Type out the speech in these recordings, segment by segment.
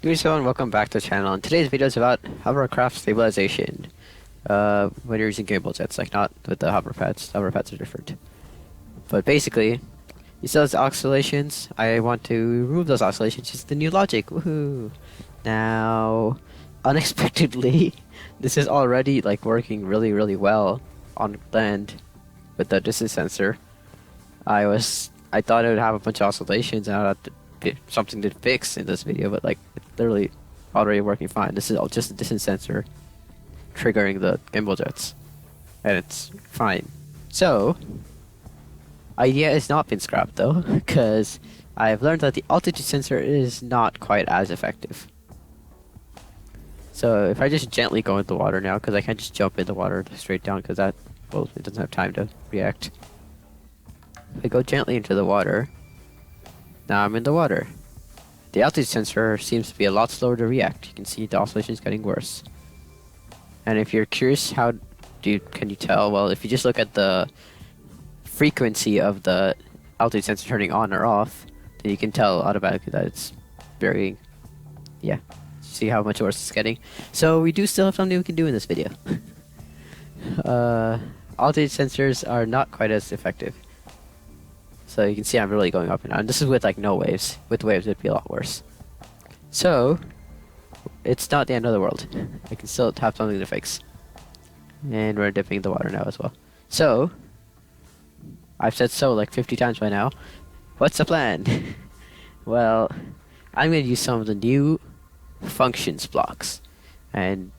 Greetings everyone, welcome back to the channel. And today's video is about hovercraft stabilization. When you're using gimbal jets, like not with the hover pads. The hover pads are different. But basically, you see those oscillations. I want to remove those oscillations using the new logic. Woohoo! Now, unexpectedly, this is already like working really well on land with the distance sensor. I thought it would have a bunch of oscillations and I'd have to something to fix in this video, but like it's literally already working fine. This is all just a distance sensor triggering the gimbal jets, and it's fine. So, idea has not been scrapped though, because I've learned that the altitude sensor is not quite as effective. So if I just gently go into the water now, because I can't just jump in the water straight down, because that, well, it doesn't have time to react. If I go gently into the water, now I'm in the water. The altitude sensor seems to be a lot slower to react. You can see the oscillation is getting worse. And if you're curious how can you tell? Well, if you just look at the frequency of the altitude sensor turning on or off, then you can tell automatically that it's varying. Yeah, see how much worse it's getting. So we do still have something we can do in this video. Altitude sensors are not quite as effective. So you can see I'm really going up and down. This is with like no waves. With waves it'd be a lot worse. So it's not the end of the world. I can still have something to fix. And we're dipping the water now as well. So I've said so like 50 times by now. What's the plan? Well, I'm going to use some of the new functions blocks and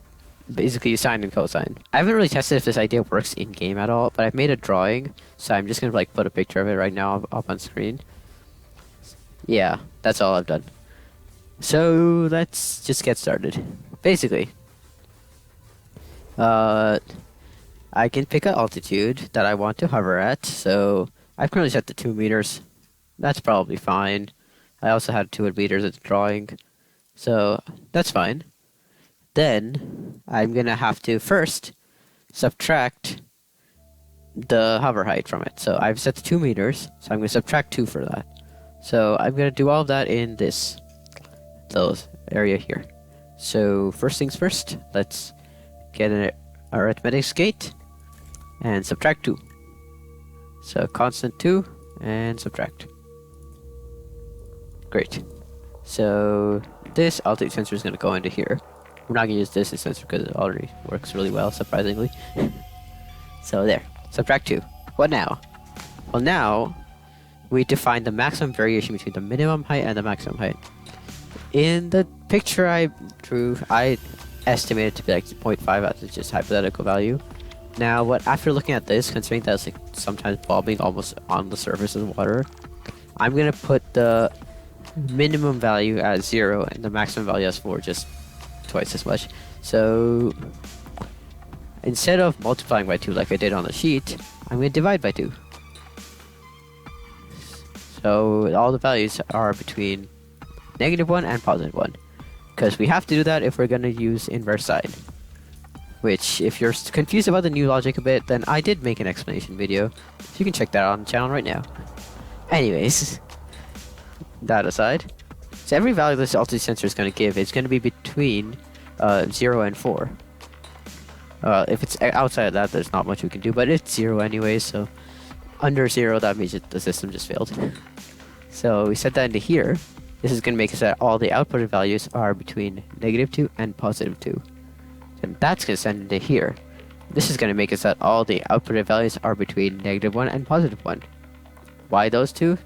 basically sine and cosine. I haven't really tested if this idea works in game at all, but I've made a drawing, so I'm just gonna like put a picture of it right now up on screen. Yeah, that's all I've done. So let's just get started. Basically, I can pick an altitude that I want to hover at. So I've currently set to 2 meters. That's probably fine. I also had 2 meters at the drawing, so that's fine. Then I'm gonna have to first subtract the hover height from it. So I've set to 2 meters, so I'm gonna subtract 2 for that. So I'm gonna do all of that in this little area here. So first things first, let's get an arithmetic gate and subtract 2. So constant 2 and subtract. Great. So this altitude sensor is gonna go into here. We're not going to use this sensor because it already works really well, surprisingly. So there. Subtract 2. What now? Well, now we define the maximum variation between the minimum height and the maximum height. In the picture I drew, I estimated it to be like 0.5 as just hypothetical value. Now, after looking at this, considering that it's like sometimes bobbing almost on the surface of the water, I'm going to put the minimum value as 0 and the maximum value as 4, just twice as much. So instead of multiplying by 2 like I did on the sheet, I'm going to divide by 2. So all the values are between -1 and +1, because we have to do that if we're going to use inverse sine. Which, if you're confused about the new logic a bit, then I did make an explanation video. So you can check that out on the channel right now. Anyways, that aside, so every value this altitude sensor is going to give is going to be between 0 and 4. If it's outside of that, there's not much we can do, but it's 0 anyway, so under 0, that means the system just failed. So we set that into here. This is going to make it so that all the outputted values are between -2 and +2. And that's going to send into here. This is going to make it so that all the outputted values are between -1 and +1. Why those two?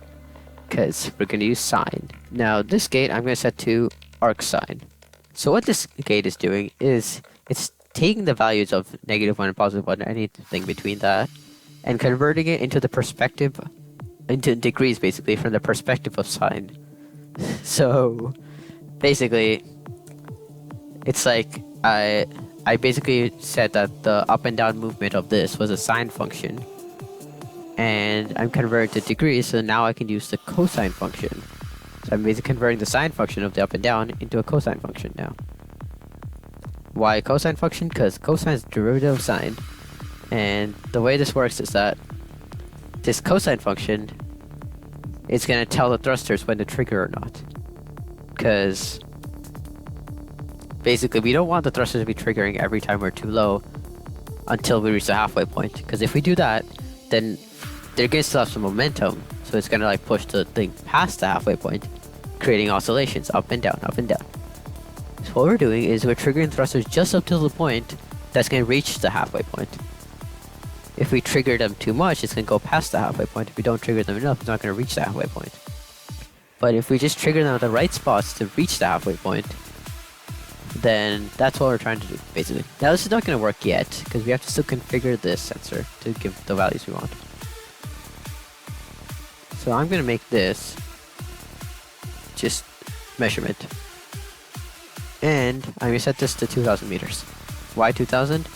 Because we're going to use sine. Now this gate I'm going to set to arc sine. So what this gate is doing is it's taking the values of -1 and +1, anything between that, and converting it into the perspective, into degrees basically, from the perspective of sine. So basically, it's like I basically said that the up and down movement of this was a sine function, and I'm converting to degrees, so now I can use the cosine function. So I'm basically converting the sine function of the up and down into a cosine function now. Why cosine function? Because cosine is the derivative of sine, and the way this works is that this cosine function is going to tell the thrusters when to trigger or not. Because basically we don't want the thruster to be triggering every time we're too low until we reach the halfway point, because if we do that, then they're going to still have some momentum, so it's going to like push the thing past the halfway point, creating oscillations up and down, up and down. So what we're doing is we're triggering thrusters just up to the point that's going to reach the halfway point. If we trigger them too much, it's going to go past the halfway point. If we don't trigger them enough, it's not going to reach the halfway point. But if we just trigger them at the right spots to reach the halfway point, then that's what we're trying to do, basically. Now this is not going to work yet, because we have to still configure this sensor to give the values we want. So I'm going to make this just measurement. And I'm going to set this to 2,000 meters. Why 2,000?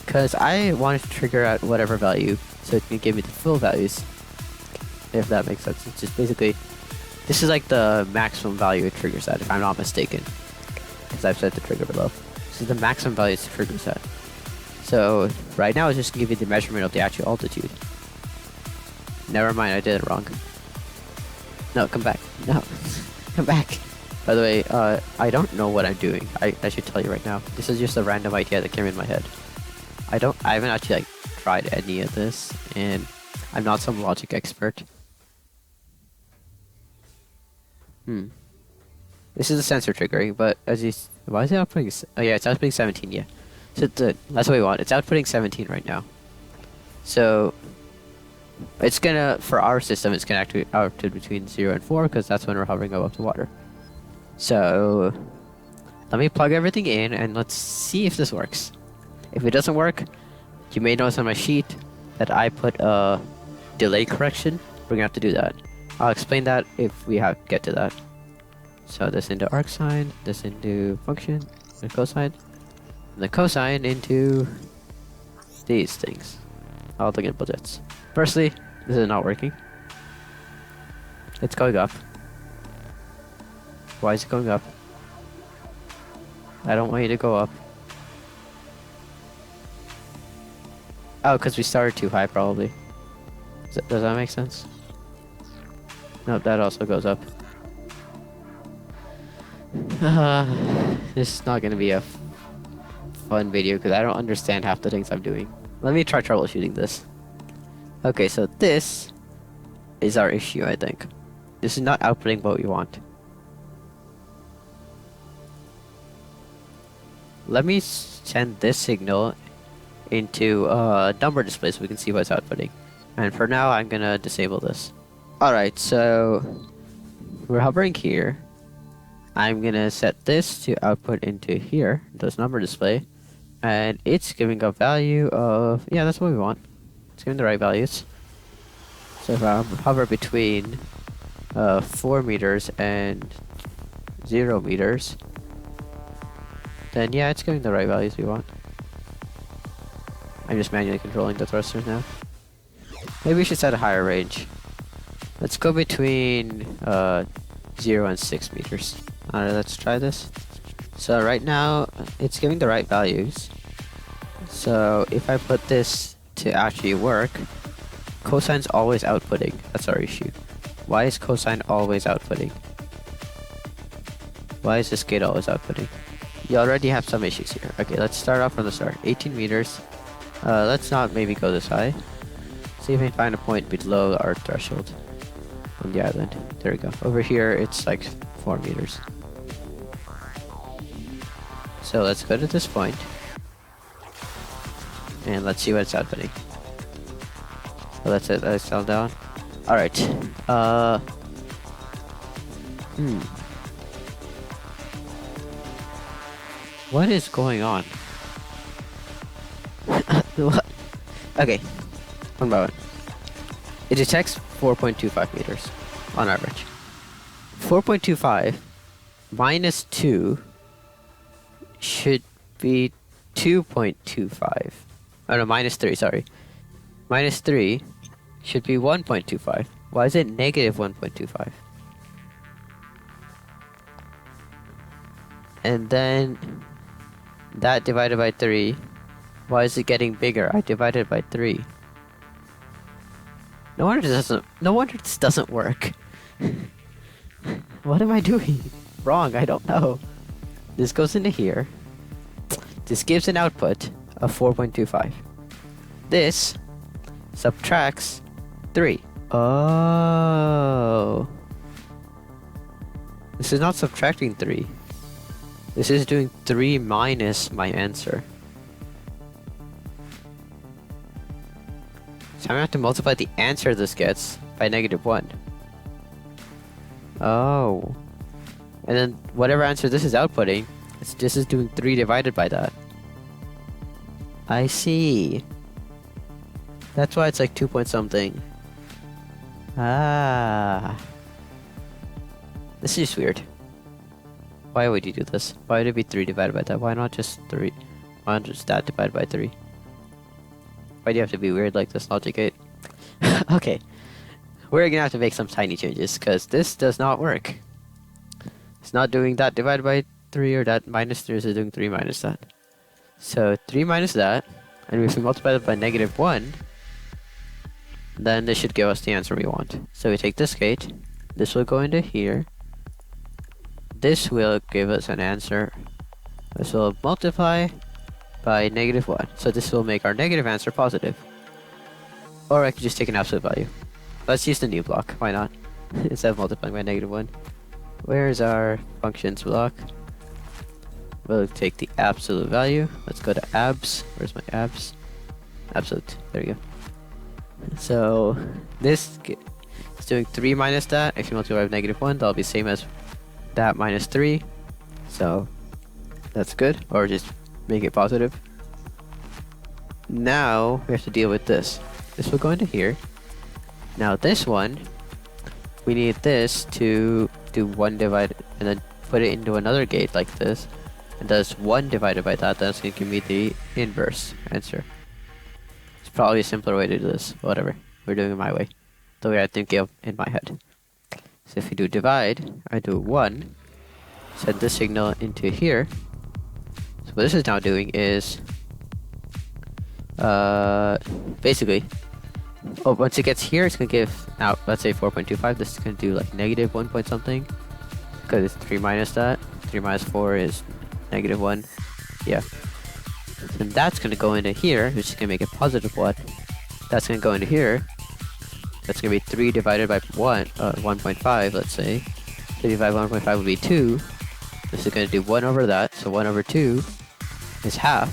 Because I want it to trigger at whatever value, so it can give me the full values, if that makes sense. It's just basically, this is like the maximum value it triggers at, if I'm not mistaken, because I've set the trigger below. This is the maximum value it triggers at. So right now it's just going to give you the measurement of the actual altitude. Never mind, I did it wrong. No, come back. No, come back. By the way, I don't know what I'm doing. I should tell you right now. This is just a random idea that came in my head. I haven't actually like tried any of this, and I'm not some logic expert. This is a sensor triggering, but as you, why is it outputting? Oh yeah, it's outputting 17. Yeah, so that's what we want. It's outputting 17 right now. So it's gonna, for our system, it's gonna actually output between 0 and 4, because that's when we're hovering above the water. So let me plug everything in and let's see if this works. If it doesn't work, you may notice on my sheet that I put a delay correction. We're gonna have to do that. I'll explain that if we get to that. So this into arcsine, this into function, the cosine, and the cosine into these things. All the input jets. Firstly, this is not working. It's going up. Why is it going up? I don't want you to go up. Oh, because we started too high, probably. Does that make sense? Nope, that also goes up. This is not going to be a fun video, because I don't understand half the things I'm doing. Let me try troubleshooting this. Okay, so this is our issue, I think. This is not outputting what we want. Let me send this signal into a number display so we can see what's outputting. And for now, I'm gonna disable this. Alright, so we're hovering here. I'm gonna set this to output into here, this number display. And it's giving a value of, yeah, that's what we want. It's giving the right values. So if I hover between 4 meters and 0 meters, then yeah, it's giving the right values we want. I'm just manually controlling the thrusters now. Maybe we should set a higher range. Let's go between 0 and 6 meters. Alright, let's try this. So right now, it's giving the right values. So if I put this to actually work, cosine's always outputting. That's our issue. Why is cosine always outputting? Why is this gate always outputting? You already have some issues here. Okay, let's start off from the start. 18 meters. Let's not maybe go this high. See if we can find a point below our threshold on the island. There we go. Over here, it's like 4 meters. So let's go to this point. And let's see what it's outputting. Oh, that's it. Let's down down. Alright. What is going on? What? Okay. One by one. It detects 4.25 meters on average. 4.25 minus 2 should be 2.25. Oh no, minus 3, sorry. Minus 3 should be 1.25. Why is it negative 1.25? And then that divided by 3. Why is it getting bigger? I divided by 3. No wonder this doesn't work. What am I doing wrong? I don't know. This goes into here. This gives an output of 4.25. This subtracts 3. Oh. This is not subtracting 3. This is doing 3 minus my answer. So I'm gonna have to multiply the answer this gets by -1. Oh. And then whatever answer this is outputting, this is doing 3 divided by that. I see. That's why it's like 2 point something. Ah. This is weird. Why would you do this? Why would it be 3 divided by that? Why not just 3? Why not just that divided by 3? Why do you have to be weird like this, logic gate? Okay. We're gonna have to make some tiny changes, because this does not work. It's not doing that divided by 3 or that minus 3, it's doing 3 minus that. So 3 minus that, and if we multiply it by -1, then this should give us the answer we want. So we take this gate, this will go into here, this will give us an answer, this will multiply by -1, so this will make our negative answer positive. Or I could just take an absolute value. Let's use the new block, why not? Instead of multiplying by -1. Where's our functions block? We'll take the absolute value. Let's go to abs. Where's my abs? Absolute. There you go. So this is doing 3 minus that. If you multiply by -1, that'll be the same as that minus 3. So that's good. Or just make it positive. Now we have to deal with this. This will go into here. Now this one, we need this to do 1 divided and then put it into another gate like this. And does 1 divided by that, that's going to give me the inverse answer. It's probably a simpler way to do this. Whatever. We're doing it my way. The way I think of in my head. So if you do divide, I do 1. Send this signal into here. So what this is now doing is basically, once it gets here, it's going to give out, let's say 4.25. This is going to do like -1 point something. Because it's 3 minus that. 3 minus 4 is -1. Yeah. And that's going to go into here, which is going to make it +1. That's going to go into here. That's going to be 3 divided by 1.5, let's say. 3 divided by 1.5 would be 2. This is going to do 1 over that. So 1 over 2 is half.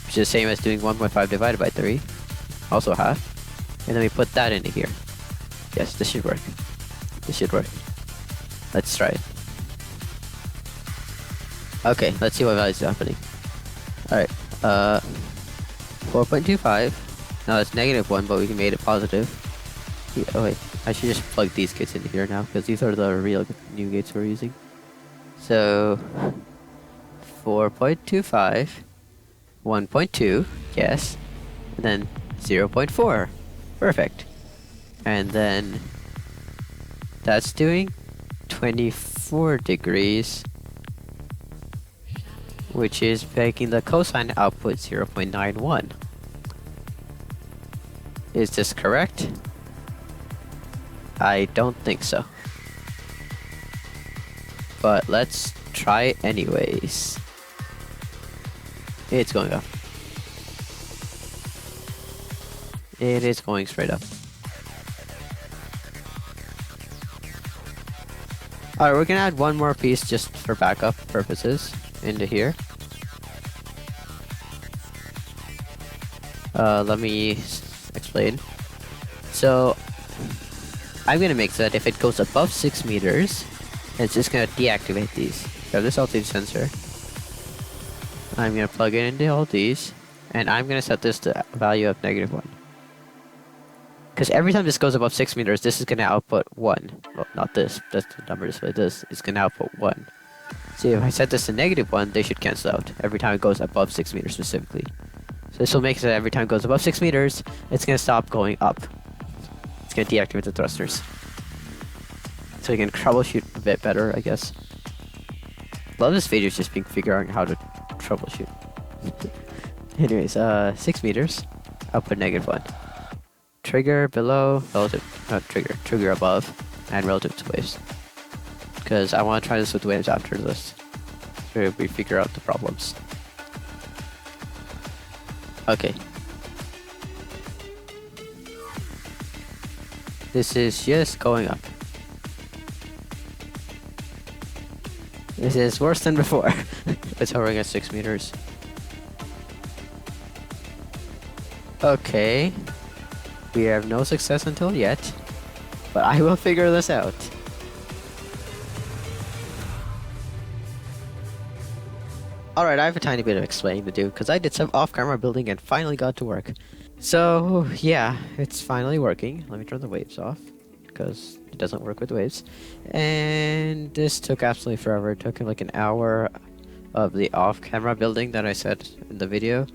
Which is the same as doing 1.5 divided by 3. Also half. And then we put that into here. Yes, this should work. This should work. Let's try it. Okay, let's see what values are happening. Alright, 4.25. Now it's -1, but we can make it positive. Yeah, oh wait, I should just plug these gates into here now, because these are the real new gates we're using. So, 4.25, 1.2, yes, and then 0.4, perfect. And then, that's doing 24 degrees, which is making the cosine output 0.91. Is this correct? I don't think so. But let's try anyways. It's going up. It is going straight up. Alright, we're gonna add one more piece just for backup purposes into here. Let me explain. So I'm gonna make so that if it goes above 6 meters, it's just gonna deactivate these. Grab this altitude sensor. I'm gonna plug it into all these, and I'm gonna set this to a value of -1. Because every time this goes above 6 meters, this is gonna output 1. Well, not this. That's the number displayed. This is gonna output 1. So if I set this to -1, they should cancel out every time it goes above 6 meters specifically. So this will make it so that every time it goes above 6 meters, it's gonna stop going up. It's gonna deactivate the thrusters. So we can troubleshoot a bit better, I guess. A lot of this video is just being figuring out how to troubleshoot. Anyways, 6 meters, output -1. Trigger below, relative, not trigger, trigger above, and relative to waves. Because I want to try this with waves after this. where we figure out the problems. Okay. This is just going up. This is worse than before. It's hovering at 6 meters. Okay. We have no success until yet, but I will figure this out. Alright, I have a tiny bit of explaining to do, because I did some off-camera building and finally got to work. So, yeah, it's finally working. Let me turn the waves off, because it doesn't work with waves. And this took absolutely forever. It took like an hour of the off-camera building that I said in the video.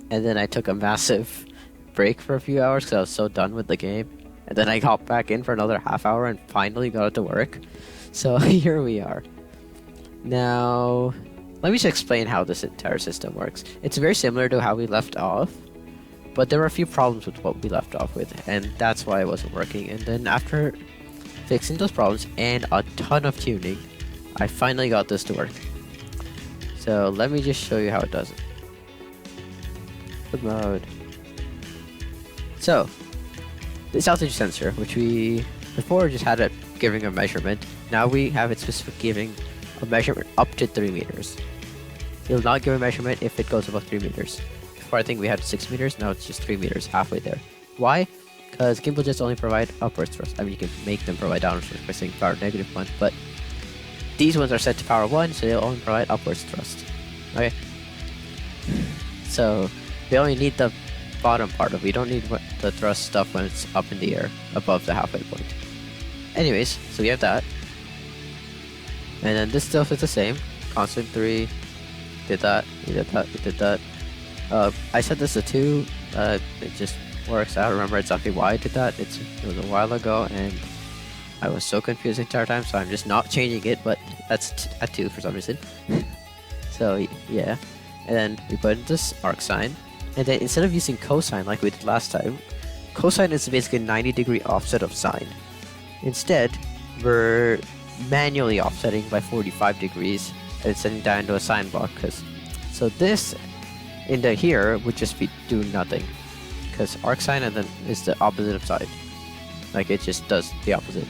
And then I took a massive break for a few hours because I was so done with the game. And then I hopped back in for another half hour and finally got it to work. So here we are. Now, let me just explain how this entire system works. It's very similar to how we left off, but there were a few problems with what we left off with, and that's why it wasn't working. And then after fixing those problems and a ton of tuning, I finally got this to work. So let me just show you how it does it. Good mode. So, this altitude sensor, which we before just had it giving a measurement, now we have it specific giving a measurement up to 3 meters. It will not give a measurement if it goes above 3 meters. Before I think we had 6 meters, now it's just 3 meters, halfway there. Why? Because gimbal jets only provide upwards thrust. I mean, you can make them provide downwards thrust by saying power -1, but these ones are set to power 1, so they'll only provide upwards thrust. Okay? So, we only need the bottom part of it. We don't need the thrust stuff when it's up in the air, above the halfway point. Anyways, so we have that. And then this stuff is the same. Constant 3. Did that. We did that. We did that. I set this to 2. It just works. I don't remember exactly why I did that. It was a while ago, and I was so confused the entire time, so I'm just not changing it, but that's at 2 for some reason. So, yeah. And then we put in this arc sign. And then instead of using cosine like we did last time, cosine is basically a 90-degree offset of sine. Instead, we're manually offsetting by 45 degrees and sending down into a sine block. So this into here would just be doing nothing, because arc sine and then is the opposite of sine. Like, it just does the opposite.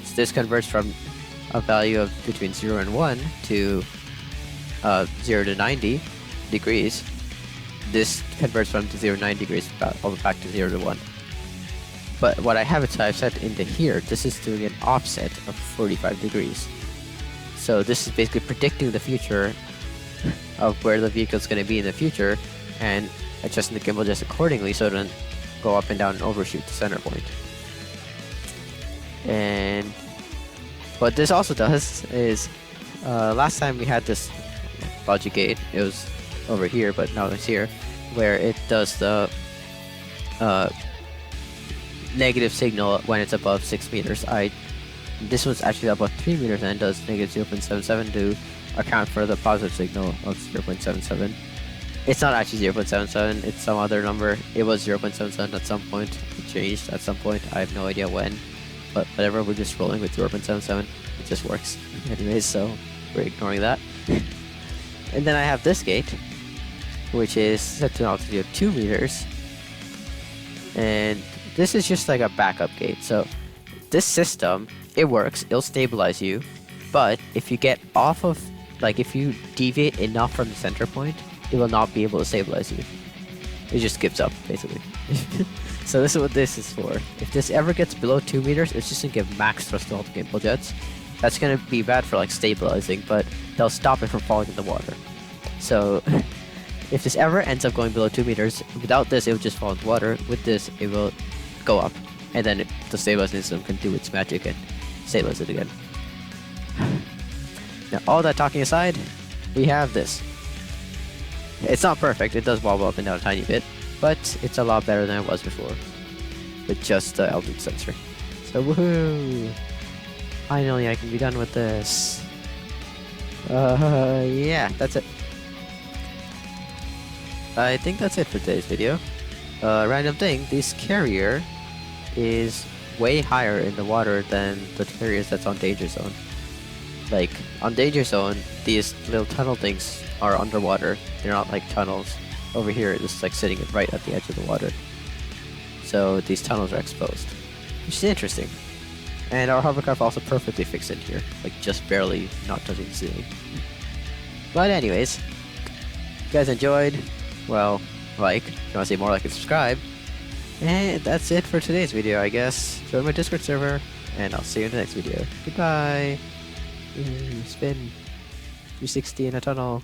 So this converts from a value of between 0 and 1 to 0 to 90 degrees. This converts from 0 to 90 degrees all back to 0 to 1. But what I have it, so I've set into here, this is doing an offset of 45 degrees. So this is basically predicting the future of where the vehicle is going to be in the future, and adjusting the gimbal just accordingly so it doesn't go up and down and overshoot the center point. And what this also does is, last time we had this logic gate, it was over here, but now it's here, where it does the negative signal when it's above 6 meters. This one's actually above 3 meters and does negative 0.77 to account for the positive signal of 0.77. It's not actually 0.77, it's some other number. It was 0.77 at some point. It changed at some point. I have no idea when, but whatever, we're just rolling with 0.77. It just works. Anyways, so we're ignoring that. And then I have this gate, which is set to an altitude of 2 meters. And this is just like a backup gate. So this system, it works, it'll stabilize you, but if you get off of, like, if you deviate enough from the center point, it will not be able to stabilize you. It just gives up, basically. So this is what this is for. If this ever gets below 2 meters, it's just gonna give max thrust to all the gimbal jets. That's gonna be bad for like stabilizing, but they'll stop it from falling in the water. So if this ever ends up going below 2 meters, without this it will just fall in the water. With this, it will go up, and then the stabilizing system can do its magic and stabilize it again. Now, all that talking aside, we have this. It's not perfect, it does wobble up and down a tiny bit, but it's a lot better than it was before with just the altitude sensor. So woohoo! Finally, I can be done with this. Yeah, that's it. I think that's it for today's video. Random thing, this carrier is way higher in the water than the carriers that's on danger zone. Like, on Danger Zone, these little tunnel things are underwater. They're not like tunnels. Over here, it's just like sitting right at the edge of the water. So these tunnels are exposed, which is interesting. And our hovercraft also perfectly fits in here, like just barely not touching the ceiling. But anyways, if you guys enjoyed, well, like, if you want to see more, like and subscribe. And that's it for today's video, I guess. Join my Discord server, and I'll see you in the next video. Goodbye! Spin 360 in a tunnel.